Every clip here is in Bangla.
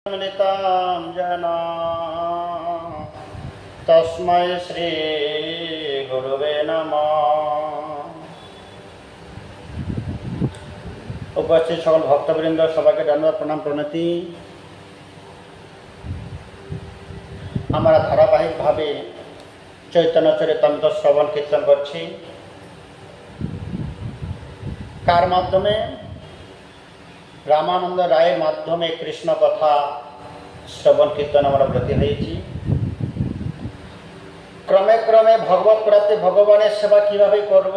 अमृतां जना तस्मै श्री गुरुवे नमः। उपस्थित सकल भक्तबृंद सबाइके धन्यवाद प्रणाम प्रणति। আমরা ধারাবাহিকভাবে চৈতন্য চরিতামৃত শ্রবণ কীর্তন করছি। কার মাধ্যমে? রামানন্দ রায়ের মাধ্যমে কৃষ্ণ কথা শ্রবণ কীর্তন আমরা ব্রতী হয়েছি। ক্রমে ক্রমে ভগবত প্রাপ্তি, ভগবানের সেবা কিভাবে করব,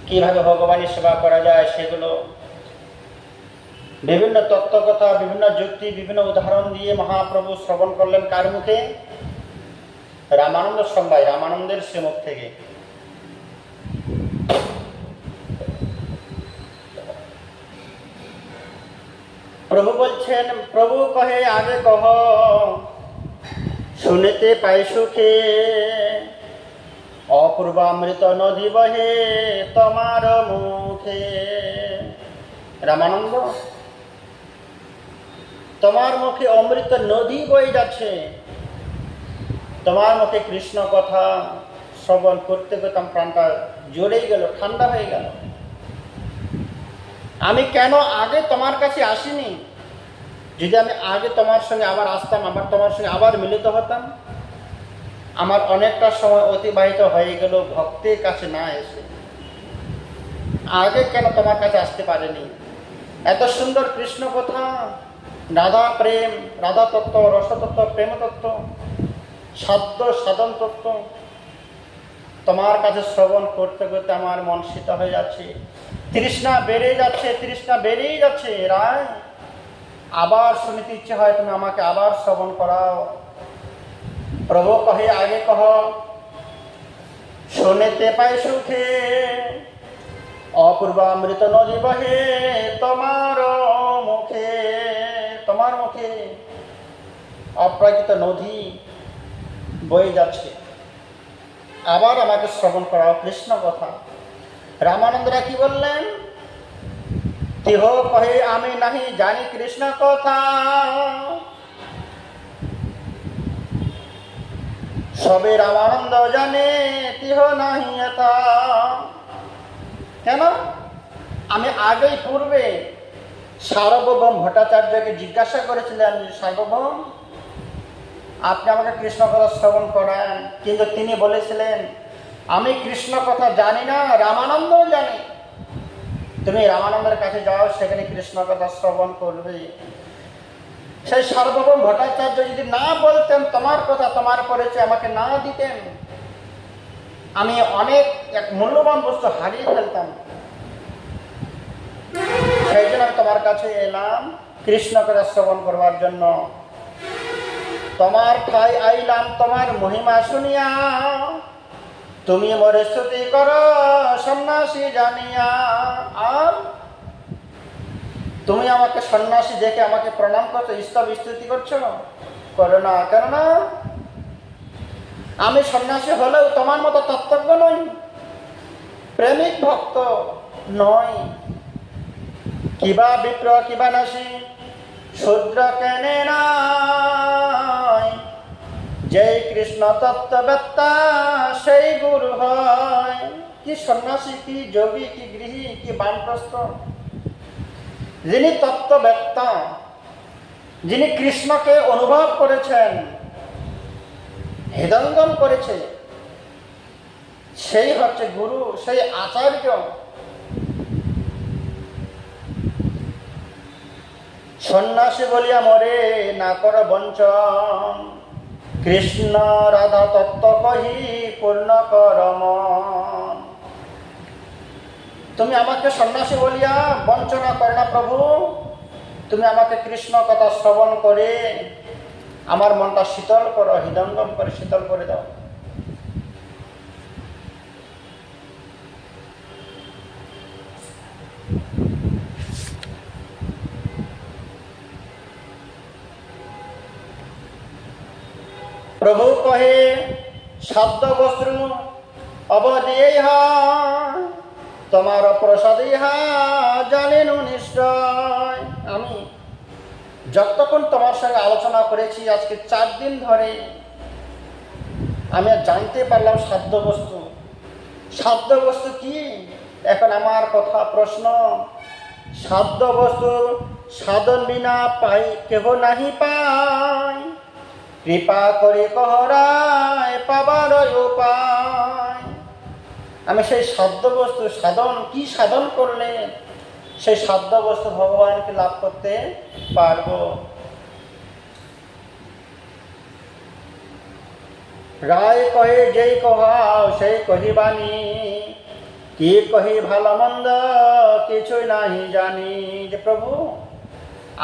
কিভাবে ভগবানের সেবা করা যায়, সেগুলো বিভিন্ন তত্ত্বকথা, বিভিন্ন যুক্তি, বিভিন্ন উদাহরণ দিয়ে মহাপ্রভু শ্রবণ করলেন। কার মুখে? রামানন্দ সন্ধ্যায়, রামানন্দের শ্রীমুখ থেকে। প্রভু বলছেন, প্রভু কহে আগে কহ, শুনিতে পাই সুখে, অপূর্বামৃত নদী বহে তোমার মুখে। রামানন্দ, তোমার মুখে অমৃত নদী বয়ে যাচ্ছে। তোমার মুখে কৃষ্ণ কথা শ্রবণ করতে করতে আমার প্রাণটা জ্বলেই গেল, ঠান্ডা হয়ে গেল। আমি কেন আগে তোমার কাছে আসিনি? যদি আমি আগে তোমার সঙ্গে আবার আসতাম, আবার তোমার সঙ্গে আবার মিলিত হতাম। আমার অনেকটা সময় অতিবাহিত হয়ে গেল ভক্তের কাছে না এসে। আগে কেন তোমার কাছে আসতে পারেনি? এত সুন্দর কৃষ্ণ কথা, রাধা প্রেম, রাধা তত্ত্ব, রসতত্ত্ব, প্রেম তত্ত্ব, সাধ্য সাধন তত্ত্ব তোমার কাছে শ্রবণ করতে করতে আমার মন শীত হয়ে যাচ্ছে। তৃষ্ণা বেড়ে যাচ্ছে, তৃষ্ণা বেড়েই যাচ্ছে। রায়, আবার শুনিতে ইচ্ছে হয়, তুমি আমাকে আবার শ্রবণ করাও। প্রভু কহে আগে কহ, শুনিতে পাই সুখে, অপূর্বামৃত নদী বহে তোমার মুখে। তোমার মুখে অপ্রাকৃত নদী বয়ে যাচ্ছে, আবার আমাকে শ্রবণ করাও কৃষ্ণ কথা। রামানন্দরা কি বললেন? তিহ কহে আমি নাহি জানি কৃষ্ণ কথা, সবে রামানন্দ জানে তিহ নাহি যথা। কেন? আমি আগেই পূর্বে সার্বভৌম ভট্টাচার্যকে জিজ্ঞাসা করেছিলেন, সার্বভৌম আপনি আমাকে কৃষ্ণ কথা শ্রবণ করান, কিন্তু তিনি বলেছিলেন আমি কৃষ্ণ কথা জানি না, রামানন্দ জানে। তুমি রামানন্দের কাছে যাও, সেখানে কৃষ্ণ কথা শ্রবণ করবে। সেই সার্বভৌম ভট্টাচার্য যদি না বলতেন তোমার কথা, তোমার পরিচয় আমাকে না দিতেন, আমি অনেক এক মূল্যবান বস্তু হারিয়ে ফেলতাম। সেই জন্য আমি তোমার কাছে এলাম কৃষ্ণ কথা শ্রবণ করবার জন্য। তোমার ঠাই আইলাম তোমার মহিমা শুনিয়া, তুমি মোরে স্তুতি করো সন্ন্যাসী জানিয়া। আর তুমি আমাকে সন্ন্যাসী দেখে আমাকে প্রণাম করছো, স্তব স্তুতি করছো? করো না। কেননা আমি সন্ন্যাসী হলেও তোমার মতো তত্ত্বজ্ঞ নই, প্রেমিক ভক্ত নই। কিবা বিপ্র কিবা নাসী শূদ্র কেনে নাই, যেই কৃষ্ণ তত্ত্ববেত্তা সেই গুরু হয়। কি সন্ন্যাসী, কি যোগী, কি গৃহী, কি বানপ্রস্থ, যিনি তত্ত্ববেত্তা, যিনি কৃষ্ণকে অনুভব করেছেন, হৃদয়ঙ্গম করেছে, সেই হচ্ছে গুরু, সেই আচার্য। সন্ন্যাসী বলিয়া মরে না কর বঞ্চন, কৃষ্ণ রাধা তত্ত্ব কহি পূর্ণ কর মন। তুমি আমাকে সন্ন্যাসী বলিয়া বঞ্চনা করো না প্রভু, তুমি আমাকে কৃষ্ণ কথা শ্রবণ করে আমার মনটা শীতল করো, হৃদয়ঙ্গম করে শীতল করে দাও। প্রভু কহে শব্দ বস্ত্র অবধি তোমার প্রসাদ ইহা জানেন নিশ্চয়। আমি যতক্ষণ তোমার সঙ্গে আলোচনা করেছি আজকে 4 দিন ধরে, আমি জানতে পারলাম সাধ্যবস্তু। সাধ্যবস্তু কি? এখন আমার কথা প্রশ্ন, সাধ্যবস্তু সাধন বিনা পাই কেহ নাহি পায়, কৃপা করে কহরায় পাবার উপায়। আমি সেই সাধ্যবস্তু সাধন, কি সাধন করলে সেই সাধ্যবস্তু ভগবানকে লাভ করতে পারব? রায় কহে যেই কহাও সেই কহিবানি, কি কহি ভালো মন্দ কিছুই নাহি জানি। যে প্রভু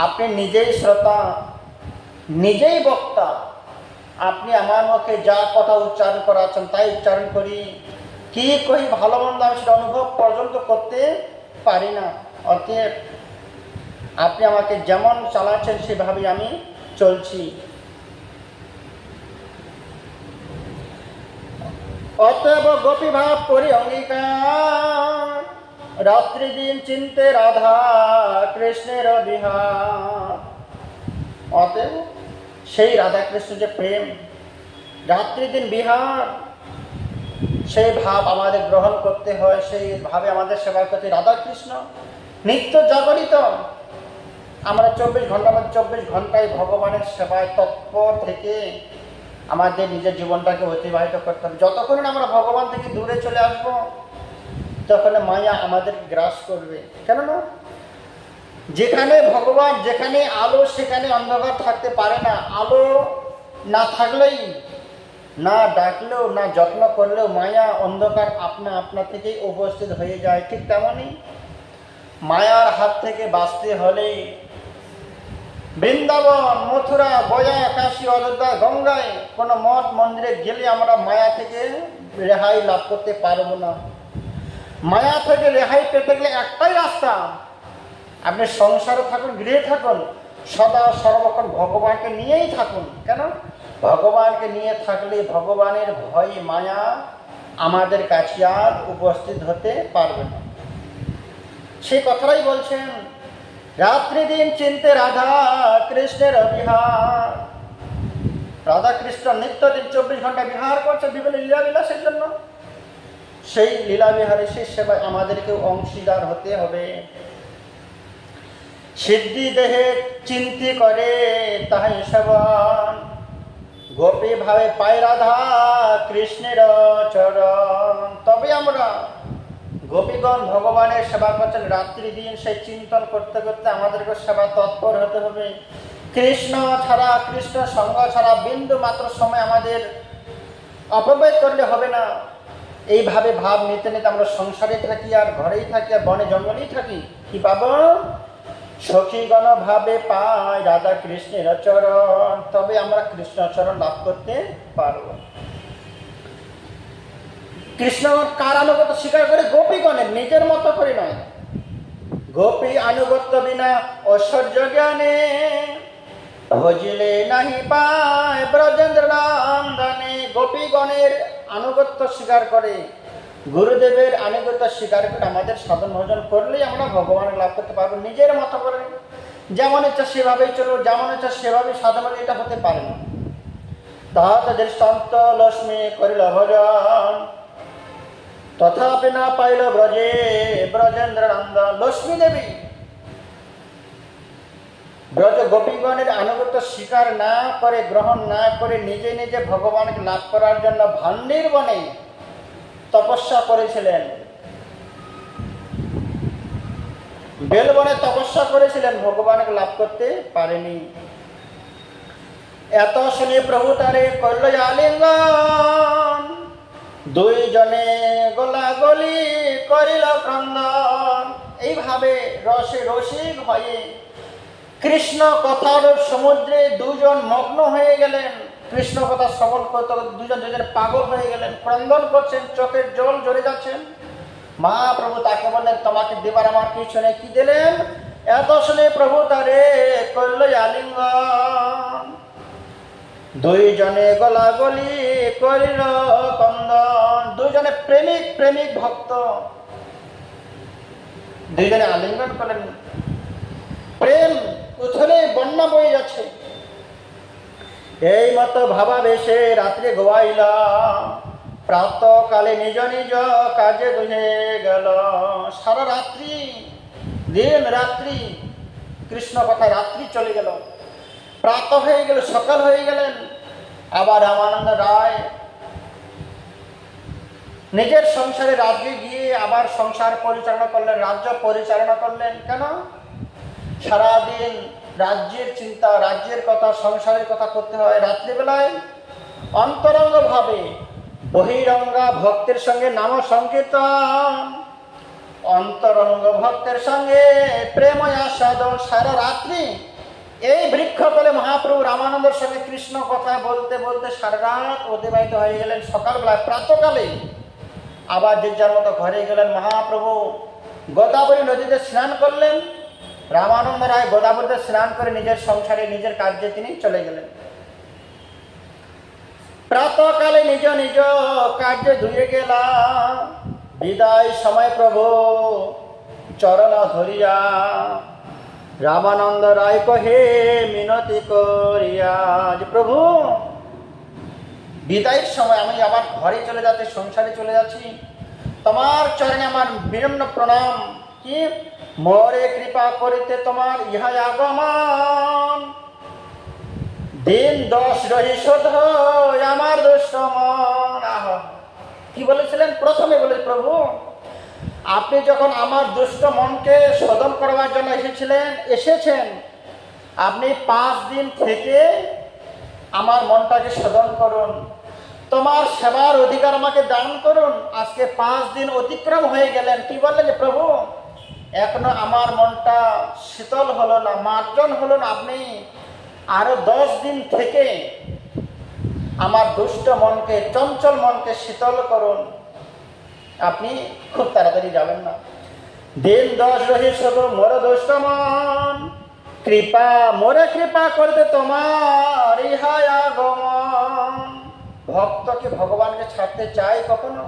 আপনি নিজেই শ্রোতা, নিজেই বক্তা, আপনি আমার মুখে যা কথা উচ্চারণ করাচ্ছেন তাই উচ্চারণ করি, কি কহি ভালো মন্দ আমি সেটা অনুভব পর্যন্ত করতে পারি না। অতএব আপনি আমাকে যেমন চালাচ্ছেন সেভাবেই আমি চলছি। অতএব গোপী ভাব করি অঙ্গীকার, রাত্রি দিন চিন্তে রাধা কৃষ্ণের বিহার। অতএব সেই রাধা কৃষ্ণ যে প্রেম, রাত্রি দিন বিহার, সেই ভাব আমাদের গ্রহণ করতে হয়, সেই ভাবে আমাদের সেবা করতে। রাধা কৃষ্ণ নিত্য জাগরিত, আমরা 24 ঘন্টা 24 ঘন্টায় ভগবানের সেবায় তৎপর থেকে আমাদের নিজের জীবনটাকে অতিবাহিত করতে হবে। যতক্ষণ আমরা ভগবান থেকে দূরে চলে আসব তখন মায়া আমাদের গ্রাস করবে। কেননা যেখানে ভগবান, যেখানে আলো সেখানে অন্ধকার থাকতে পারে না। আলো না থাকলেই, না ডাকলেও না যত্ন করলেও মায়া অন্ধকার আপনা থেকেই উপস্থিত হয়ে যায়। ঠিক তেমনই মায়ার হাত থেকে বাঁচতে হলে বৃন্দাবন, মথুরা, গয়া, কাশী, অযোধ্যা, গঙ্গায় কোনো মঠ মন্দিরে গেলে আমরা মায়া থেকে রেহাই লাভ করতে পারবো না। মায়া থেকে রেহাই পেতে গেলে একটাই রাস্তা, আপনি সংসারে থাকুন, গৃহে থাকুন, সদা সর্বক্ষণ ভগবানকে নিয়েই থাকুন। কেন? ভগবানকে নিয়ে থাকলে ভগবানের ভয় মায়া আমাদের কাছে আর উপস্থিত হতে পারবে না। সেই কথাটাই বলছেন, রাত্রি দিন চিন্তে রাধা কৃষ্ণের বিহার। রাধা কৃষ্ণ নিত্যদিন 24 ঘন্টা বিহার করছে বিভিন্ন লীলা বিলাসের জন্য। সেই লীলা বিহারে, সেই সেবায় আমাদেরকে অংশীদার হতে হবে। সিদ্ধি দেহে চিন্তি করে তাহাই সেবন, গোপী ভাবে পায় রাধা কৃষ্ণের চরণ। তবে আমরা গোপীগণ ভগবানের সেবা করছেন রাত্রি দিন, সেই চিন্তন করতে করতে আমাদেরকে সেবা তৎপর হতে হবে। কৃষ্ণ ছাড়া, কৃষ্ণ সঙ্গ ছাড়া বিন্দু মাত্র সময় আমাদের অপব্যয় করলে হবে না। এইভাবে ভাব নিতে নিতে আমরা সংসারে থাকি, আর ঘরেই থাকি, আর বনে জঙ্গলেই থাকি, কি পাবো? সখীগণ ভাবে পায় রাধা কৃষ্ণের চরণ। তবে আমরা কৃষ্ণ চরণ লাভ করতে পারব। কৃষ্ণগণ কার আনুগত্য স্বীকার করে? গোপীগণের, নিজের মতো করে নয়। গোপী আনুগত্য বিনা ঐশ্বর্য জ্ঞানে, ভজিলে নাহি পায় ব্রজেন্দ্র নন্দনে। গোপীগণের আনুগত্য স্বীকার করে, গুরুদেবের আনুগত্য স্বীকার করে আমাদের সাধন ভজন করলেই আমরা ভগবানের লাভ করতে পারবো। নিজের মতো করে যেমন ইচ্ছা সেভাবেই চলবো, যেমন ইচ্ছা সেভাবেই সাধন, এটা হতে পারে না। তাহাত দৃষ্টান্ত লক্ষ্মী করিল ভজন, তথাপি না পাইল ব্রজে ব্রজেন্দ্র নন্দন। লক্ষ্মী দেবী ব্রজ গোপীগণের আনুগত্য স্বীকার না করে, গ্রহণ না করে নিজে নিজে ভগবানকে লাভ করার জন্য ভান্ডির বনে তপস্যা করেছিলেন, বেলবনে তপস্যা করেছিলেন, ভগবানকে লাভ করতে পারেনি। এত শুনে প্রভু তারে করল আলিঙ্গন, দুইজনে গোলাগলি করিল ক্রন্দন। এইভাবে রসে রসিক হয়ে কৃষ্ণ কথার সমুদ্রে দুজন মগ্ন হয়ে গেলেন। কৃষ্ণ কথা শ্রবণ করতে দুজন পাগল হয়ে গেলেন, ক্রন্দন করছেন, চোখের জল ঝরে যাচ্ছেন। মহাপ্রভু তাকে বললেন, তোমাকে দেবার আমার কিছু নেই। কি দিলেন? এত শুনে প্রভু তারে করল আলিঙ্গন, দুইজনে গলাগলি করিল ক্রন্দন। দুইজনে প্রেমিক প্রেমিক ভক্ত দুইজনে আলিঙ্গন করলেন। প্রেম উথলে বন্যা বয়ে যাচ্ছে। এই মতো ভাবাবেশে রাত্রে গোয়াইলা, প্রাতঃকালে নিজ নিজ কাজে দুহে গেল। সারা রাত্রি, দিন রাত্রি কৃষ্ণ কথায় রাত্রি চলে গেল। প্রাত হয়ে গেল, সকাল হয়ে গেলেন। আবার রামানন্দ রায় নিজের সংসারে রাজ্যে গিয়ে আবার সংসার পরিচালনা করলেন, রাজ্য পরিচালনা করলেন। কেন? সারাদিন রাজ্যের চিন্তা, রাজ্যের কথা, সংসারের কথা করতে হয়। রাত্রিবেলায় অন্তরঙ্গ ভাবে বহিরঙ্গা ভক্তের সঙ্গে নাম সংকীর্তন, অন্তরঙ্গ ভক্তের সঙ্গে প্রেময় আস্বাদন। সারা রাত্রি এই বৃক্ষতলে মহাপ্রভু রামানন্দের সঙ্গে কৃষ্ণ কথা বলতে বলতে সারা রাত অতিবাহিত হয়ে গেলেন। সকালবেলায় প্রাতকালে আবার যে যার মতো ঘরে গেলেন। মহাপ্রভু গোদাবরী নদীতে স্নান করলেন। রামানন্দ রায় গোদাবরীতে স্নান করে নিজের সংসারে, নিজের কার্যে তিনি চলে গেলেন। প্রাতকালে নিজ নিজ কার্যে ধুয়ে গেলা, বিদায় সময় প্রভু চরণ ধরিয়া, রামানন্দ রায় কহে মিনতি করিয়া, যে প্রভু বিদায়ের সময় আমি আবার ঘরে চলে যাচ্ছি, সংসারে চলে যাচ্ছি, তোমার চরণে আমার বিনম্র প্রণাম। কি মোরে কৃপা করিতে তোমার ইহা আগমন, দিন 10 রহি শোধ আমার দুষ্ট মন। কি বলেছিলেন? প্রথমে বলে, প্রভু আপনি যখন আমার দুষ্ট মনকে শোধন করবার জন্য এসেছেন, আপনি 5 দিন থেকে আমার মনটাকে শোধন করুন, তোমার সেবার অধিকার আমাকে দান করুন। আজকে 5 দিন অতিক্রম হয়ে গেলেন। কি বললেন? যে প্রভু এখনো আমার মনটা শীতল হলো না, মার্জন হলো না, আপনি আরো 10 দিন থেকে আমার দুষ্ট মনকে, চঞ্চল মনকে শীতল করুন। আপনি খুব তাড়াতাড়ি যাবেন না। দিন 10 রহি শুধু মোর দুষ্ট মন, কৃপা মোরে কৃপা করতে তোমার ইহা আগমন। ভক্তকে ভগবানকে ছাড়তে চাই কখনো?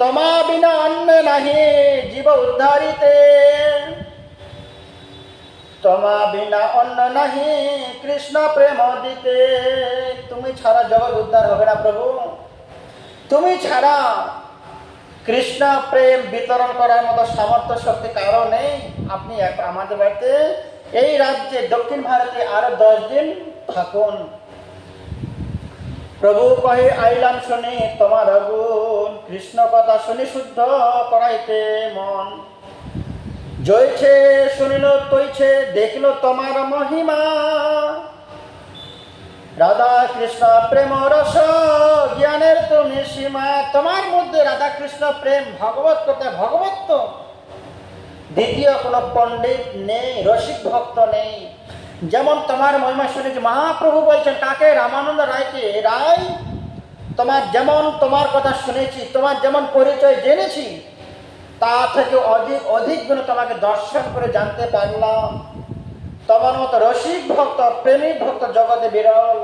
তোমা বিনা অন্য নাহি জীব উদ্ধারিতে, তোমা বিনা অন্য নাহি কৃষ্ণ প্রেম দিতে। তুমি ছাড়া জগৎ উদ্ধার হবে না প্রভু। তুমি ছাড়া কৃষ্ণ প্রেম বিতরণ করার মতো সামর্থ্য শক্তি কারো নেই। আপনি আমাদের বাড়িতে, এই রাজ্যে দক্ষিণ ভারতে আরো 10 দিন থাকুন। প্রভু কহে আইলাম শুনি তোমার গুণ, কৃষ্ণ কথা শুনি শুদ্ধ করাইতে মন। জয়ছে শুনিল তৈছে দেখিল তোমার মহিমা, রাধা কৃষ্ণ প্রেম রস জ্ঞানের তুমি সীমা। তোমার মধ্যে রাধা কৃষ্ণ প্রেম, ভগবত কোথায়? ভগবত দ্বিতীয় কোনো পণ্ডিত নেই, রসিক ভক্ত নেই। যেমন তোমার মহিমা শুনেছি, মহাপ্রভু বলছেন কাকে? রামানন্দ রায়কে, রায় তোমার কথা শুনেছি, তোমার যেমন পরিচয় জেনেছি, তা থেকে অধিক গুণে তোমাকে দর্শন করে জানতে পারলাম। তোমার মতো রসিক ভক্ত, প্রেমিক ভক্ত জগতে বিরল।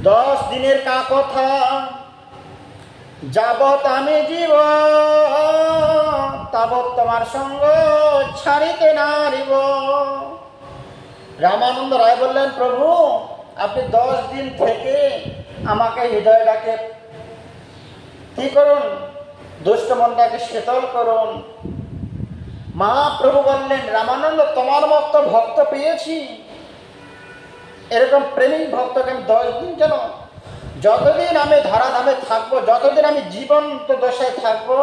10 দিনের কা কথা, যাবৎ আমি জীব তাবৎ তোমার সঙ্গ ছাড়িতে নারিব। রামানন্দ রায় বললেন, প্রভু আপনি 10 দিন থেকে আমাকে হৃদয়টাকে কি করুন? দুষ্ট মনটাকে শীতল করুন। মহাপ্রভু বললেন, রামানন্দ তোমার মতো ভক্ত পেয়েছি, এরকম প্রেমিক ভক্তকে আমি 10 দিন কেন? যতদিন আমি ধরাধামে থাকবো, যতদিন আমি জীবন্ত দশায় থাকবো,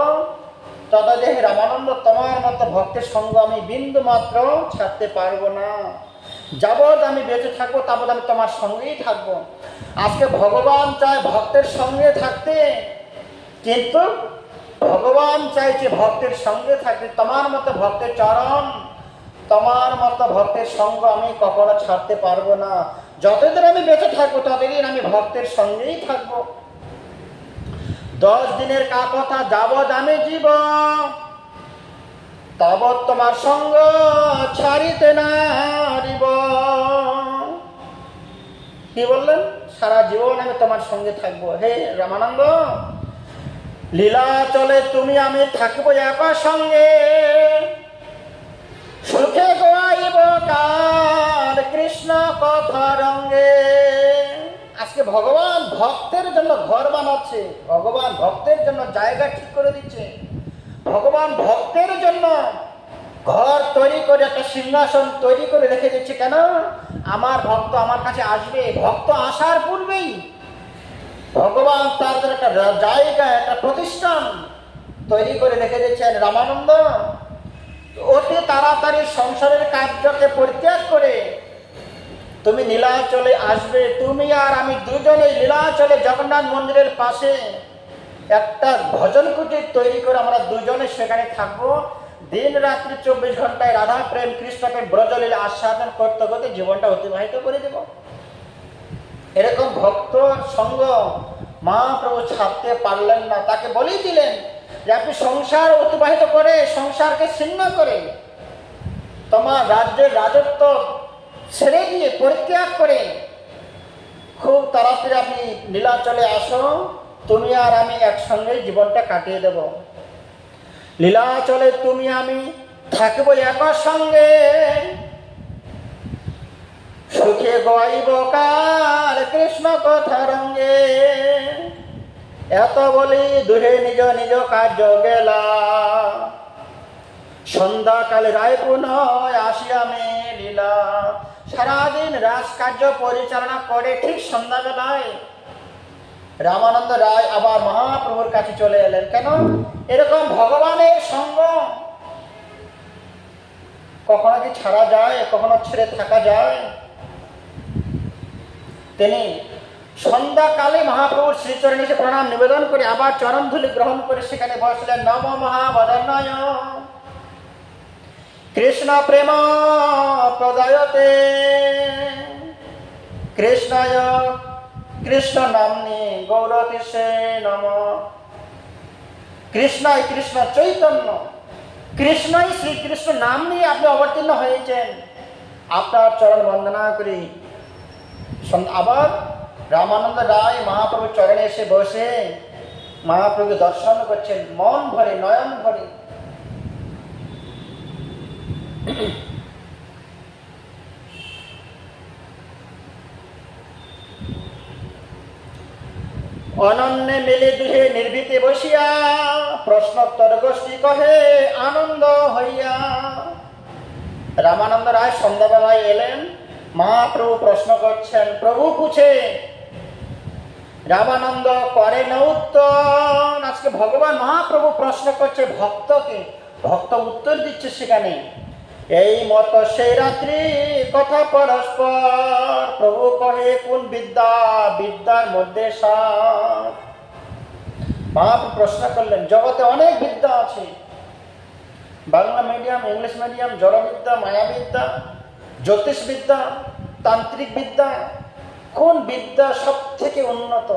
ততদিন রামানন্দ তোমার মতো ভক্তের সঙ্গ আমি বিন্দু মাত্র ছাড়তে পারবো না। যাবৎ আমি বেঁচে থাকবো তাবৎ আমি তোমার সঙ্গেই থাকবো। আজকে ভগবান চায় ভক্তের সঙ্গে থাকতে, কিন্তু ভগবান চাইছে ভক্তের সঙ্গে থাকতে। তোমার মতো ভক্তের চরণ, তোমার মতো ভক্তের সঙ্গ আমি কখনো ছাড়তে পারবো না। যতদিন আমি বেঁচে থাকবো ততদিন আমি ভক্তের সঙ্গেই থাকবো। 10 দিনের কা কথা, যাবৎ আমি জীব তাবৎ তোমার সঙ্গ ছাড়িতে নারিব। কি বললেন? সারা জীবন আমি তোমার সঙ্গে থাকবো। হে রামানন্দ, লীলা চলে তুমি আমি থাকবো একা সঙ্গে, সুখে গাইব কার কৃষ্ণ কথা রঙ্গে। আজকে ভগবান ভক্তের জন্য ঘর বানাচ্ছে, ভগবান ভক্তের জন্য জায়গা ঠিক করে দিচ্ছে, ভগবান ভক্তের জন্য ঘর তৈরি করে একটা সিংহাসন তৈরি করে রেখে দিচ্ছে। কেন? আমার ভক্ত আমার কাছে আসবে, ভক্ত আসার পূর্বেই ভগবান তার জন্য একটা জায়গা, একটা প্রতিষ্ঠান তৈরি করে রেখে দিচ্ছেন। রামানন্দ অতি তাড়াতাড়ি সংসারের কার্যকে পরিত্যাগ করে তুমি নীলাচলে আসবে। তুমি আর আমি দুজনেই নীলাচলে জগন্নাথ মন্দিরের পাশে একটা ভজন কুটির তৈরি করে আমরা দুজনে সেখানে থাকবো। দিন রাত্রি 24 ঘন্টায় রাধা প্রেম কৃষ্ণ প্রেম ব্রজলীলা আস্বাদন করতে করতে জীবনটা অতিবাহিত করে দেব। এরকম ভক্ত সঙ্গ মহাপ্রভু ছাড়তে পারলেন না। তাকে বলেই দিলেন যে আপনি সংসার অতিবাহিত করে, সংসারকে ছিন্ন করে, তোমার রাজ্যের রাজত্ব ছেড়ে দিয়ে পরিত্যাগ করে খুব তাড়াতাড়ি আপনি নীলাচলে আসো, তুমি আর আমি একসঙ্গে জীবনটা কাটিয়ে দেব। লীলাচলে তুমি আমি থাকবো একা সঙ্গে, সুখে গাইব কার কৃষ্ণ কথা রঙ্গে। এত বলি দুহে নিজ নিজ কার্য গেলা, সন্ধ্যাকালে রায় পুনঃ আসিয়া মেলিলা। সারাদিন রাজকার্য পরিচালনা করে ঠিক সন্ধ্যাবেলায় রামানন্দ রায় আবার মহাপ্রভুর কাছে চলে এলেন। কেন? এরকম ভগবানের সঙ্গ কখনো কি ছাড়া যায়, কখনো ছেড়ে থাকা যায়? তিনি সন্ধ্যাকালে মহাপ্রভুর শ্রীচরণে এসে প্রণাম নিবেদন করে আবার চরণ ধুলি গ্রহণ করে সেখানে বসলেন। নম মহাবদনায় কৃষ্ণ প্রেম প্রদায়তে, কৃষ্ণায় কৃষ্ণ নাম্নি গৌরতিষে নম। কৃষ্ণায় কৃষ্ণ চৈতন্য, কৃষ্ণই শ্রীকৃষ্ণ নাম নিয়ে আপনি অবতীর্ণ হয়েছেন, আপনার চরণ বন্দনা করি। আবার রামানন্দ রায় মহাপ্রভুর চরণে এসে বসে মহাপ্রভুকে দর্শন করছেন মন ভরে, নয়ন ভরে। অনন্যে মিলে দুহে নির্ভীতে বসিয়া, প্রশ্নোত্তর গোষ্ঠী কহে আনন্দ হইয়া। রামানন্দ রায় সন্ধ্যাবেলায় এলেন, মহাপ্রভু প্রশ্ন করছেন। প্রভু পুছে, রামানন্দ করে না উত্তর। আজকে ভগবান মহাপ্রভু প্রশ্ন করছে ভক্তকে, ভক্ত উত্তর দিচ্ছে সেখানে। এই মত সেই রাত্রি কথা পরস্পর, প্রভু কহে কোন বিদ্যা, বিদ্যার মধ্যে সার। মহাপ্রভু প্রশ্ন করলেন, জগতে অনেক বিদ্যা আছে, বাংলা মিডিয়াম, ইংলিশ মিডিয়াম, জড়বিদ্যা, মায়াবিদ্যা, জ্যোতিষ বিদ্যা, তান্ত্রিক বিদ্যা, কোন বিদ্যা সব থেকে উন্নত,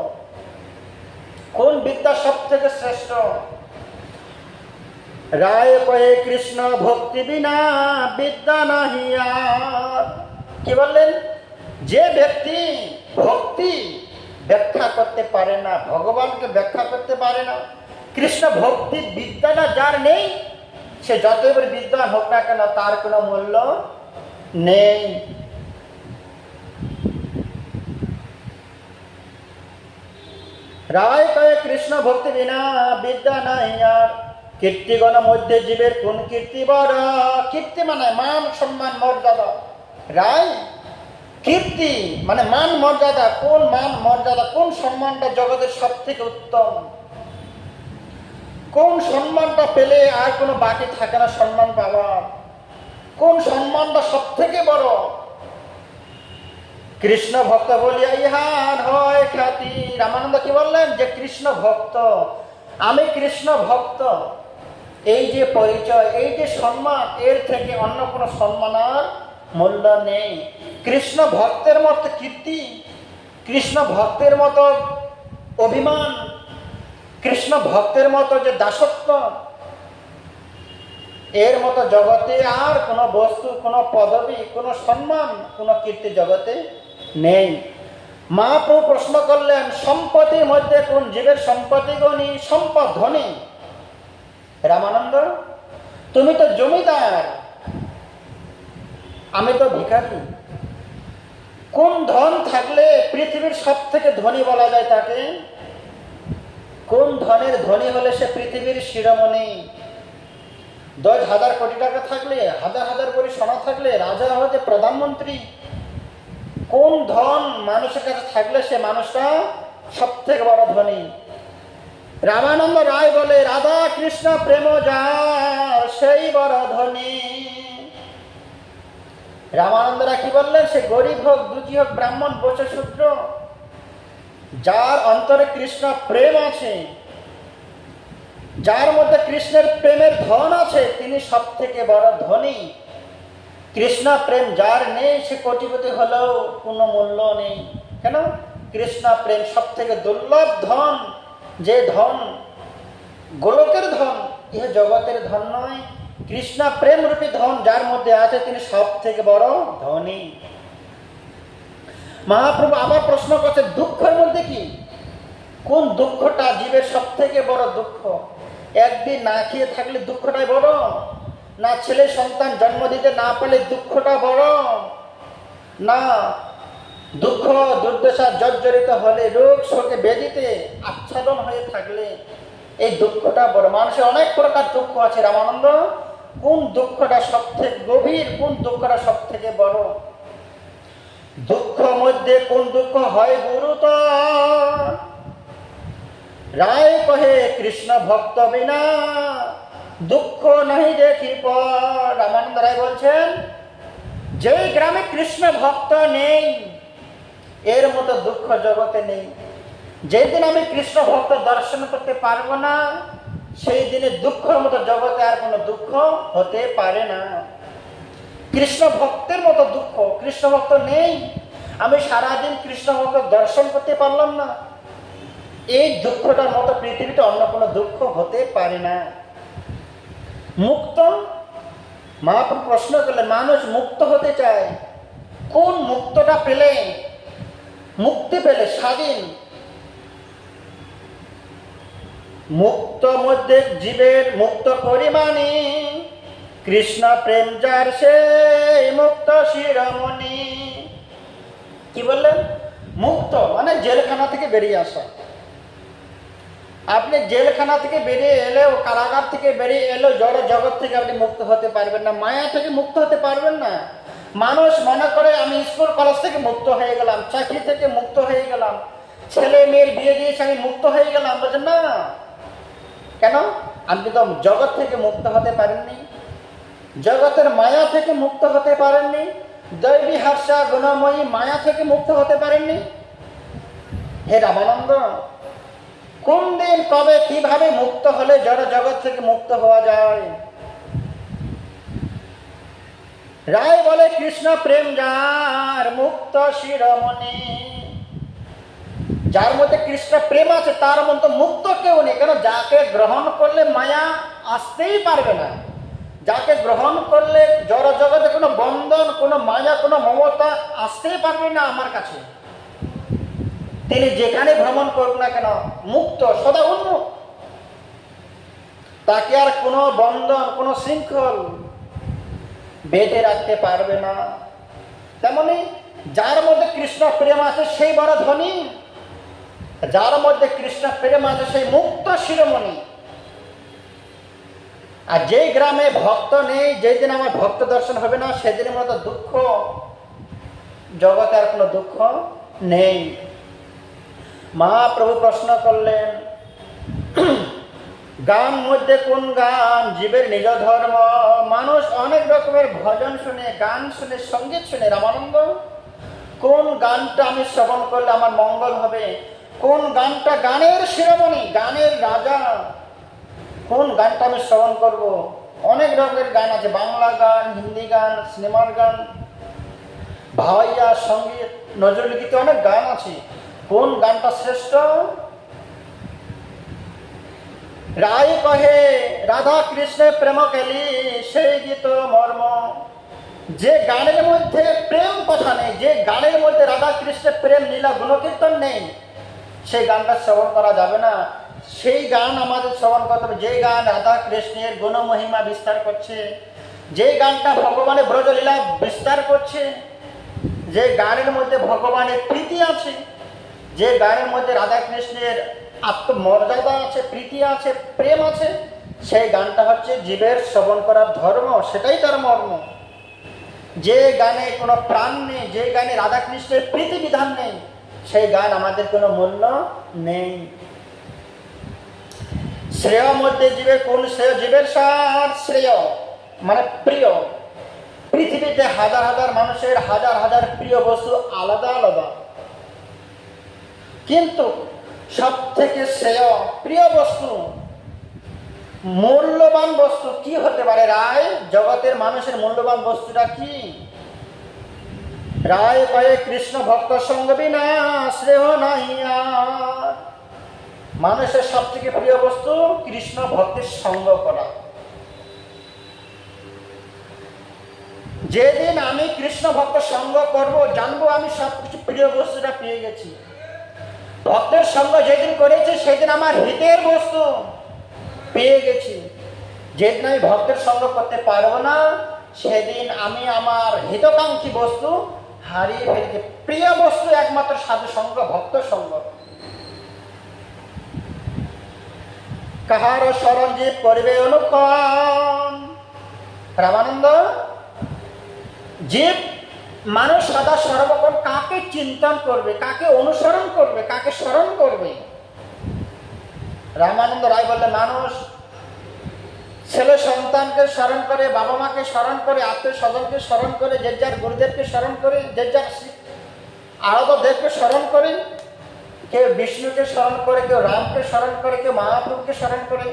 কোন বিদ্যা সব থেকে শ্রেষ্ঠ? রায় কয়ে কৃষ্ণ ভক্তি বিনা বিদ্যা নাহি আর। কি বললেন? যে ব্যক্তি ভক্তি ব্যাখ্যা করতে পারে না, ভগবানকে ব্যাখ্যা করতে পারে না, কৃষ্ণ ভক্তি বিদ্যাটা যার নেই, সে যতই বড় বিদ্যান হোক না কেন তার কোনো মূল্য নেই। রায় কয়ে কৃষ্ণ ভক্তি বিনা বিদ্যা নাই আর। কীর্তিগণ মধ্যে জীবের কোন কীর্তি বড়? কীর্তি মানে মান সম্মান মর্যাদা। রায় কীর্তি মানে মান মর্যাদা। কোন মান মর্যাদা, কোন সম্মানটা জগতের সব থেকে উত্তম? কোন সম্মানটা পেলে আর কোনো বাকি থাকে না সম্মান পাওয়ার? কোন সম্মানটা সব থেকে বড়? কৃষ্ণ ভক্ত বলিয়া ইহার হয় খ্যাতি। রামানন্দ কি বললেন? যে কৃষ্ণ ভক্ত, আমি কৃষ্ণ ভক্ত, এই যে পরিচয়, এই যে সম্মান, এর থেকে অন্য কোনো সম্মান আর মূল্য নেই। কৃষ্ণ ভক্তের মতো কীর্তি, কৃষ্ণ ভক্তের মতো অভিমান, কৃষ্ণ ভক্তের মতো যে দাসত্ব, এর মতো জগতে আর কোনো বস্তু, কোনো পদবী, কোনো সম্মান, কোনো কীর্তি জগতে নেই। মহাপ্রভু প্রশ্ন করলেন, সম্পত্তির মধ্যে কোন জীবের সম্পত্তি গণী, সম্পদ ধনী? রামানন্দ, তুমি তো জমিদার, আমি তো ভিখারি। কোন ধন থাকলে পৃথিবীর সব থেকে ধনী বলা যায় তাকে? কোন ধনের ধনী হলে সে পৃথিবীর শিরোমণি? 10,000 কোটি টাকা থাকলে, হাজার হাজার কোটি সোনা থাকলে রাজা হতে প্রধানমন্ত্রী? কোন ধন মানুষের কাছে থাকলে সে মানুষটা সব থেকে বড় ধনী? রামানন্দ রায় বলে, রাধা কৃষ্ণ প্রেম যার সেই বড় ধনী। রামানন্দরা কি বললেন? সে গরিব হোক, দুঃখী হোক, ব্রাহ্মণ, বৈশ্য, শূদ্র, যার অন্তরে কৃষ্ণ প্রেম আছে, যার মধ্যে কৃষ্ণের প্রেমের ধন আছে, তিনি সব থেকে বড় ধনী। কৃষ্ণ প্রেম যার নেই, সে কোটিপতি হলেও কোনো মূল্য নেই। কেন? কৃষ্ণ প্রেম সব থেকে দুর্লভ ধন, যে ধন গোলকের ধন, ইহ জগতের ধন নয়। কৃষ্ণ প্রেম রূপী ধন যার মধ্যে আছে, তিনি সব থেকে বড় ধনী। মহাপ্রভু আবার প্রশ্ন করছে, দুঃখের মধ্যে কি? কোন দুঃখটা জীবের সব থেকে বড় দুঃখ? একদিন না খেয়ে থাকলে দুঃখটাই বড়, না ছেলে সন্তান জন্ম দিতে না পারলে দুঃখটা বড়, না দুঃখ দুর্দশা জর্জরিত হলে, রোগ শোকে ব্যাধিতে আচ্ছাদন হয়ে থাকলে এই দুঃখটা বড়। মানুষের অনেক প্রকার দুঃখ আছে। রামানন্দ, কোন দুঃখটা সব থেকে গভীর, কোন দুঃখটা সব থেকে বড়? দুঃখ মধ্যে কোন দুঃখ হয় গুরুতর? রায় কহে, কৃষ্ণ ভক্ত বিনা দুঃখ নাহি দেখি পর। রামানন্দ রায় বলছেন, যে গ্রামে কৃষ্ণ ভক্ত নেই, এর মতো দুঃখ জগতে নেই। যেদিন আমি কৃষ্ণ ভক্ত দর্শন করতে পারবো না, সেই দিনে দুঃখের মতো জগতে আর কোনো দুঃখ হতে পারে না। কৃষ্ণ ভক্তের মতো দুঃখ, কৃষ্ণ ভক্ত নেই, আমি সারাদিন কৃষ্ণ ভক্ত দর্শন করতে পারলাম না, এই দুঃখটার মতো পৃথিবীতে অন্য কোনো দুঃখ হতে পারে না। মুক্ত, মহাপ্রভু প্রশ্ন করলেন, মানুষ মুক্ত হতে চায়, কোন মুক্তটা পেলে, মুক্তি পেলে স্বাধীন? মুক্ত মধ্যে জীবের মুক্ত পরিমাণে কৃষ্ণ প্রেম যার সেই মুক্ত শিরোমণি। কি বললেন? মুক্ত মানে জেলখানা থেকে বেরিয়ে আসা। আপনি জেলখানা থেকে বেরিয়ে এলেও, কারাগার থেকে বেরিয়ে এলেও জড় জগৎ থেকে আপনি মুক্ত হতে পারবেন না, মায়া থেকে মুক্ত হতে পারবেন না। মানুষ মনে করে আমি স্কুল কলেজ থেকে মুক্ত হয়ে গেলাম, চাকরি থেকে মুক্ত হয়ে গেলাম, ছেলে মেয়ের বিয়ে দিয়েছে আমি মুক্ত হয়ে গেলাম। বলছেন না, কেন? আপনি তো জগৎ থেকে মুক্ত হতে পারেননি, জগতের মায়া থেকে মুক্ত হতে পারেননি, দৈবী হাস্যা গুণময়ী মায়া থেকে মুক্ত হতে পারেননি। হে রামানন্দ, কোন দিন কবে কিভাবে মুক্ত হলে জড় জগৎ থেকে মুক্ত হওয়া যায়? রায় বলে, কৃষ্ণ প্রেম যার মুক্ত শিরোমণি। যার মধ্যে কৃষ্ণ প্রেম আছে তার মতো মুক্ত কেউ নেই। কেন? যাকে গ্রহণ করলে মায়া আসতেই পারবে না, যাকে গ্রহণ করলে জড় জগতে কোনো বন্ধন, কোনো মায়া, কোনো মমতা আসতেই পারবে না আমার কাছে। তিনি যেখানে ভ্রমণ করুন না কেন, মুক্ত, সদা উন্মুক্ত, তাকে আর কোনো বন্ধন, কোনো শৃঙ্খল বেঁধে রাখতে পারবে না। তেমনি যার মধ্যে কৃষ্ণ প্রেম আছে সেই বড় ধনী, যার মধ্যে কৃষ্ণ প্রেম আছে সেই মুক্ত শিরোমণি। আর যেই গ্রামে ভক্ত নেই, যেই দিন আমার ভক্ত দর্শন হবে না, সেদিনের মতো দুঃখ জগতে আর কোনো দুঃখ নেই। মহাপ্রভু প্রশ্ন করলেন, গান মধ্যে কোন গান জীবের নিজ ধর্ম? মানুষ অনেক রকমের ভজন শুনে, গান শুনে, সঙ্গীত শুনে। রামানন্দ, কোন গানটা আমি শ্রবণ করলে আমার মঙ্গল হবে? কোন গানটা গানের শিরোমণি, গানের রাজা? কোন গানটা আমি শ্রবণ করব? অনেক রকমের গান আছে, বাংলা গান, হিন্দি গান, সিনেমার গান, ভাওয়াইয়া সঙ্গীত, নজরুল গীতে অনেক গান আছে। কোন গানটা শ্রেষ্ঠ? রায় কহে, রাধা কৃষ্ণে প্রেম কেলি সেই গীত মর্ম। যে গানের মধ্যে প্রেম কথা নেই, যে গানের মধ্যে রাধা কৃষ্ণের প্রেম লীলা গুণকীর্তন নেই, সেই গানটা শ্রবণ করা যাবে না। সেই গান আমাদের শ্রবণ করতে হবে যে গান রাধা কৃষ্ণের গুণ মহিমা বিস্তার করছে, যে গানটা ভগবানের ব্রজলীলা বিস্তার করছে, যে গানের মধ্যে ভগবানের প্রীতি আছে, যে গানের মধ্যে রাধা কৃষ্ণের আত্মমর্যাদা আছে, প্রীতি আছে, প্রেম আছে, সেই গানটা হচ্ছে জীবের শ্রবণ করার ধর্ম, সেটাই তার মর্ম। যে গানে কোনো প্রাণ নেই, যে গানে রাধা কৃষ্ণের প্রীতি বিধান নেই, সেই গান আমাদের কোনো মূল্য নেই। শ্রেয় মধ্যে জীবের কোন শ্রেয়? জীবের সার শ্রেয় মানে প্রিয়। পৃথিবীতে হাজার হাজার মানুষের হাজার হাজার প্রিয় বস্তু আলাদা আলাদা, কিন্তু সব থেকে শ্রেয় প্রিয় বস্তু, মূল্যবান বস্তু কি হতে পারে? রায়, জগতের মানুষের মূল্যবান বস্তুটা কি? রায় কয়ে কৃষ্ণ ভক্ত সঙ্গ বিনা শ্রেয় নাই আর। মানুষের সব থেকে প্রিয় বস্তু কৃষ্ণ ভক্তের সঙ্গ করা। যেদিন আমি কৃষ্ণ ভক্ত সঙ্গ করব, জানবো আমি সবকিছু প্রিয় বস্তুটা পেয়ে গেছি। ভক্তের সঙ্গ যেদিন করেছি সেদিন আমার হিতের বস্তু পেয়ে গেছি। যেদিন আমি ভক্তের সঙ্গ করতে পারবো না, সেদিন আমি আমার হিতকাঙ্ক্ষী বস্তু হারিয়ে ফেলেছি। প্রিয় বস্তু একমাত্র সাধু সঙ্গ, ভক্ত সঙ্গ। কাহার শরণ জীব করবে অনুক্ষণ। রামানন্দ, জীব মানুষ সদা সর্বক্ষণ কাকে চিন্তন করবে, কাকে অনুসরণ করবে, কাকে স্মরণ করবে? রামানন্দ রায় বললেন, মানুষ ছেলে সন্তানকে স্মরণ করে, বাবা মাকে স্মরণ করে, আত্মীয় স্বজনকে স্মরণ করে, যে যার গুরুদেবকে স্মরণ করে, যে যার আলাদা দেবকে স্মরণ করে, কেউ বিষ্ণুকে স্মরণ করে, কেউ রামকে স্মরণ করে, কেউ মহাপ্রভুকে স্মরণ করে।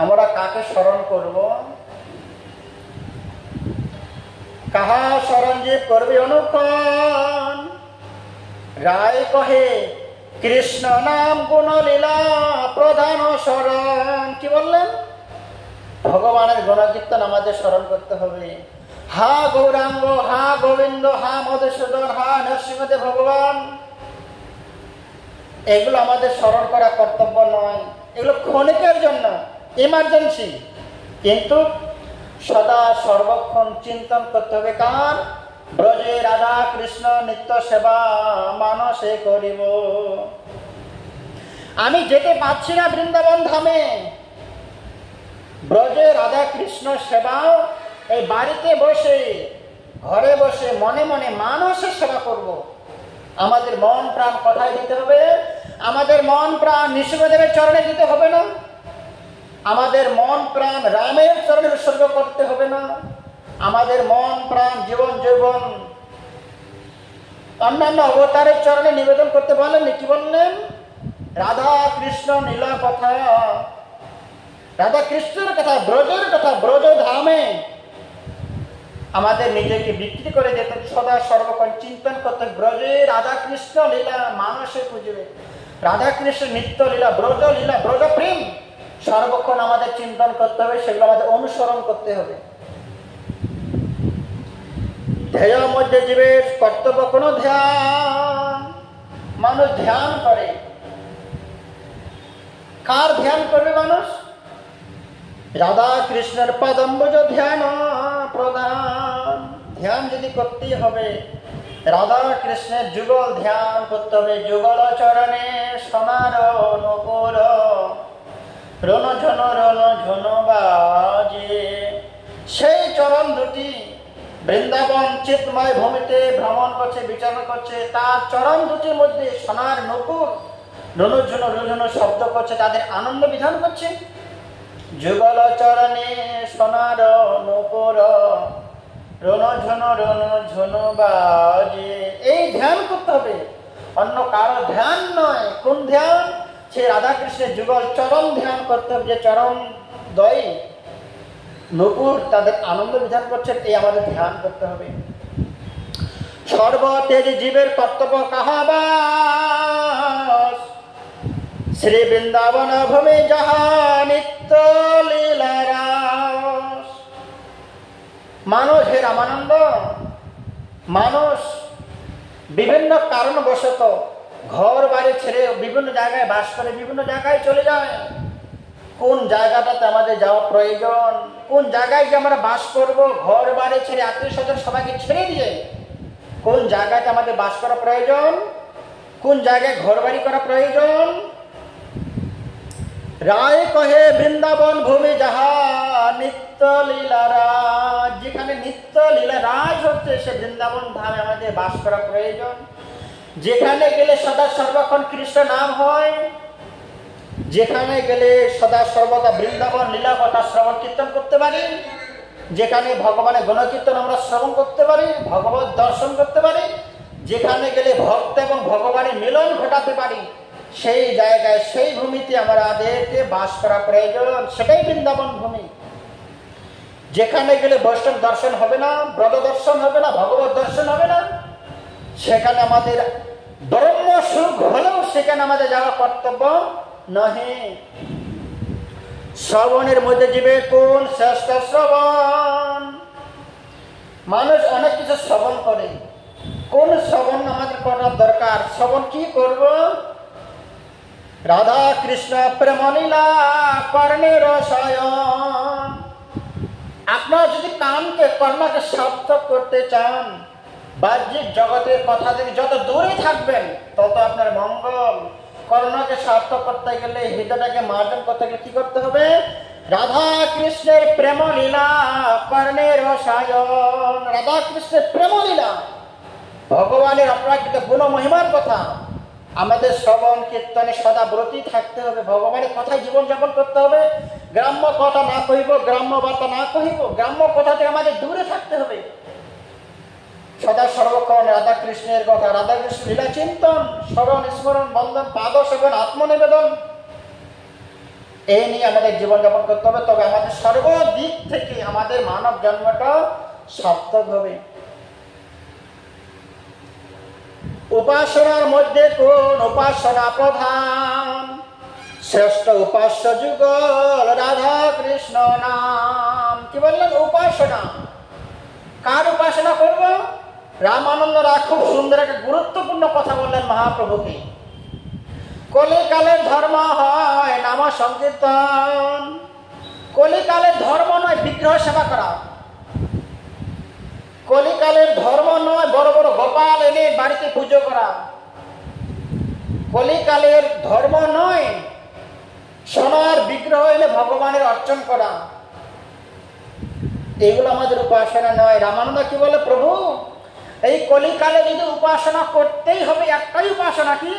আমরা কাকে স্মরণ করব? কাহা শরণ জীব করবে অনুক্ষণ। রায় কহে কৃষ্ণ নাম গুণ লীলা প্রধান শরণ। কি বললেন? ভগবানের গুণকীর্তন আমাদের স্মরণ করতে হবে। হা গৌরাঙ্গ, হা গোবিন্দ, হা মধুসূদন, হা নরসিংহদেব ভগবান, এগুলো আমাদের স্মরণ করা কর্তব্য নয়, এগুলো ক্ষণিকের জন্য, ইমার্জেন্সি। কিন্তু সদা সর্বক্ষণ চিন্তন করতে হবে কার? ব্রজে রাধা কৃষ্ণ নিত্য সেবা মানসে করিব। আমি যেতে পারছি না বৃন্দাবন ধামে, ব্রজে রাধা কৃষ্ণ সেবা এই বাড়িতে বসে, ঘরে বসে মনে মনে মানসে সেবা করব। আমাদের মন প্রাণ কোথায় দিতে হবে? আমাদের মন প্রাণ নৃসিংহদেবের চরণে দিতে হবে না? আমাদের মন প্রাণ রামের চরণে উৎসর্গ করতে হবে না? আমাদের মন প্রাণ জীবন যৌবন অন্যান্য অবতারের চরণে নিবেদন করতে বলেন? কি বললেন? রাধা কৃষ্ণ নীলা কথা, রাধা কৃষ্ণের কথা, ব্রজের কথা, ব্রজ ধামে আমাদের নিজেকে বিক্রি করে যেতে সদা সর্বক্ষণ চিন্তন করতে। ব্রজে রাধা কৃষ্ণ লীলা মানসে খুঁজবে। রাধা কৃষ্ণ নিত্য লীলা, ব্রজ লীলা, ব্রজ প্রেম সর্বক্ষণ আমাদের চিন্তন করতে হবে, সেগুলো আমাদের অনুসরণ করতে হবে। ধ্যেয়ের মধ্যে জীবের কর্তব্য কোনো ধ্যান। মানুষ ধ্যান করে, কার ধ্যান করবে মানুষ? রাধা কৃষ্ণের পদম্বজ ধ্যান প্রধান। ধ্যান যদি করতেই হবে, রাধা কৃষ্ণের যুগল ধ্যান করতে হবে। যুগল চরণে সোনার নকুর রণ ঝন বাজে। সেই চরণ দুটি বৃন্দাবন চিত্তময় ভূমিতে ভ্রমণ করছে, বিচরণ করছে। তার চরণ দুটির মধ্যে সোনার নকুর রণ শব্দ করছে, তাদের আনন্দ বিধান করছে। যুগল চরণে সোনার নকুর রণ ঝন বাজে। এই ধ্যান করতে হবে, অন্য কারো ধ্যান নয়। কোন ধ্যান? সে রাধা কৃষ্ণের যুগল চরণ ধ্যান করতে হবে, যে চরণ দয় নূপুর তাদের আনন্দ বিধান করছেন, এই আমাদের ধ্যান করতে হবে। সর্বতেজ জীবের কর্তব্য কাহাবাস। শ্রী বৃন্দাবন ভূমি যাহা নিত্য লীলারাস। মানুষ, হে রামানন্দ, মানুষ বিভিন্ন কারণবশত ঘর বাড়ি ছেড়ে বিভিন্ন জায়গায় বাস করে, বিভিন্ন জায়গায় চলে যায়। কোন জায়গাটাতে আমাদের যাওয়া প্রয়োজন, কোন জায়গায় যে আমরা বাস করব, ঘর বাড়ি ছেড়ে আত্মীয় স্বজন সবাইকে ছেড়ে দিয়ে কোন জায়গাতে আমাদের বাস করা প্রয়োজন, কোন জায়গায় ঘর বাড়ি করা প্রয়োজন। রায় কহে বৃন্দাবন ভূমি যাহা নিত্য লীলা রাজ, যেখানে নিত্য লীলা রাজ হচ্ছে সে বৃন্দাবন ধামে আমাদের বাস করা প্রয়োজন। যেখানে গেলে সদা সর্বক্ষণ কৃষ্ণ নাম হয়, যেখানে গেলে সদা সর্বদা বৃন্দাবন লীলা কথা শ্রবণ কীর্তন করতে পারি, যেখানে ভগবানের গুণকীর্তন আমরা শ্রবণ করতে পারি, ভগবত দর্শন করতে পারি, যেখানে গেলে ভক্ত এবং ভগবানের মিলন ঘটাতে পারি, সেই জায়গায় সেই ভূমিতে আমাদেরকে বাস করা প্রয়োজন। সেটাই বৃন্দাবন ভূমি। যেখানে গেলে বৈষ্ণব দর্শন হবে না, ব্রত দর্শন হবে না, ভগবত দর্শন হবে না, সেখানে আমাদের ব্রহ্ম সুখ হলেও সেখানে আমাদের যাওয়া কর্তব্য নহে। শ্রবণের মধ্যে জীবে কোন শ্রেষ্ঠ শ্রবণ। মানুষ অনেক কিছু শ্রবণ করে, কোন শ্রবণ আমাদের করার দরকার? শ্রবণ কি করব? রাধা কৃষ্ণ প্রেম লীলা কর্ণের শয়ন। আপনারা যদি কানকে, কর্ণকে সার্থক করতে চান, বাহ্যিক জগতের কথা থেকে যত দূরে থাকবেন তত আপনার মঙ্গল। কর্ণকে সার্থক করতে গেলে, হৃদয়টাকে মার্জন করতে গেলে কি করতে হবে? রাধা কৃষ্ণের প্রেম লীলা কর্ণের শয়ন। রাধা কৃষ্ণের প্রেম লীলা, ভগবানের অপ্রাকৃত গুণ মহিমার কথা আমাদের শ্রবণ কীর্তনে সদা ব্রতী থাকতে হবে। ভগবানের কথায় জীবনযাপন করতে হবে। গ্রাম্য কথা না কহিব, গ্রাম্য বার্তা না কহিব, গ্রাম্য কথা থেকে আমাদের দূরে থাকতে হবে। সদা সর্বক্ষণ রাধা কৃষ্ণের কথা, রাধা কৃষ্ণ লীলা চিন্তন, স্মরণ স্মরণ বন্ধন, পাদ সেবন, আত্মনিবেদন, এই নিয়ে আমাদের জীবনযাপন করতে হবে। তবে আমাদের সর্বদিক থেকে আমাদের মানব জন্মটা সার্থক হবে। উপাসনার মধ্যে কোন উপাসনা প্রধান? শ্রেষ্ঠ উপাস্য যুগল রাধা কৃষ্ণ নাম। কি বললেন? উপাসনা। কার উপাসনা করব? রামানন্দরা খুব সুন্দর একটা গুরুত্বপূর্ণ কথা বললেন মহাপ্রভুকে। কলিকালের ধর্ম হয় নাম সংকীর্তন। কলিকালের ধর্ম নয় বিগ্রহ সেবা করা, কলিকালের ধর্ম নয় বড় বড় গোপাল এনে বাড়িতে পুজো করা, কলিকালের ধর্ম নয় সোনার বিগ্রহ এনে ভগবানের অর্চন করা। এগুলো আমাদের উপাসনা নয়। রামানন্দ কি বলে? প্রভু, এই কলিকালে যদি উপাসনা করতেই হবে, একটাই উপাসনা, কি?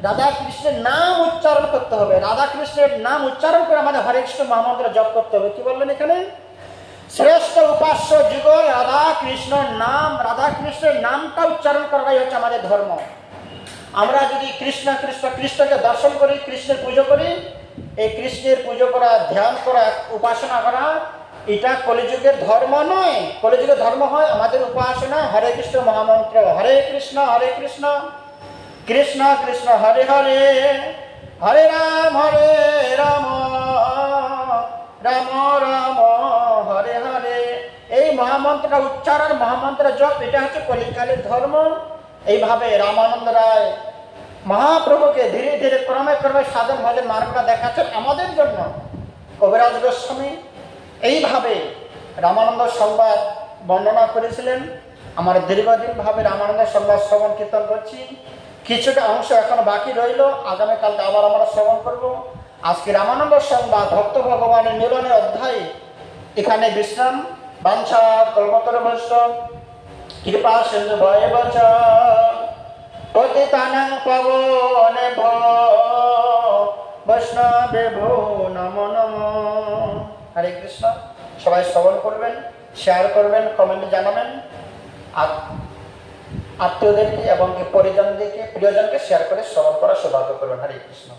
রাধা কৃষ্ণের নাম উচ্চারণ করতে হবে। রাধা কৃষ্ণের নাম উচ্চারণ করে আমাদের হরে কৃষ্ণ মহামন্ত্র জপ করতে হবে। কি বললেন এখানে? শ্রেষ্ঠ উপাস্য যুগল রাধা কৃষ্ণের নাম। রাধা কৃষ্ণের নামটা উচ্চারণ করাটাই হচ্ছে আমাদের ধর্ম। আমরা যদি কৃষ্ণ কৃষ্ণ কৃষ্ণকে দর্শন করি, কৃষ্ণের পুজো করি, এই কৃষ্ণের পুজো করা, ধ্যান করা, উপাসনা করা, এটা কলিযুগের ধর্ম নয়। কলিযুগের ধর্ম হয় আমাদের উপাসনা, হরে কৃষ্ণ মহামন্ত্র, হরে কৃষ্ণ কৃষ্ণ কৃষ্ণ হরে হরে, হরে রাম রাম রাম হরে হরে। এই মহামন্ত্রটা উচ্চারণ, মহামন্ত্র জপ, এটা হচ্ছে কলিকালের ধর্ম। এইভাবে রামানন্দ রায় মহাপ্রভুকে ধীরে ধীরে ক্রমে ক্রমে সাধন ভজন মার্গটা দেখাচ্ছেন আমাদের জন্য। কবিরাজ গোস্বামী এইভাবে রামানন্দ সংবাদ বর্ণনা করেছিলেন। আমরা দীর্ঘদিন ভাবে রামানন্দ সংবাদ শ্রবণ কীর্তন করছি। কিছুটা অংশ এখনো বাকি রইল, আগামীকালকে আবার আমরা শ্রবণ করব। আজকে রামানন্দ সংবাদ ভক্ত ভগবানের মিলনের অধ্যায় এখানে বিশ্রাম। বাঞ্ছা কল্পতরুভ্যশ্চ কৃপা সিন্ধু ভয়বচ পতিতানাং পাবনেভ্যো বৈষ্ণবেভ্যো নমো নমো। হরে কৃষ্ণ। সবাই শ্রবণ করবেন, শেয়ার করবেন, কমেন্টে জানাবেন, আর আত্মীয়দেরকে এবং পরিজনদেরকে, প্রিয়জনকে শেয়ার করে শ্রবণ করার সৌভাগ্য করবেন। হরে কৃষ্ণ।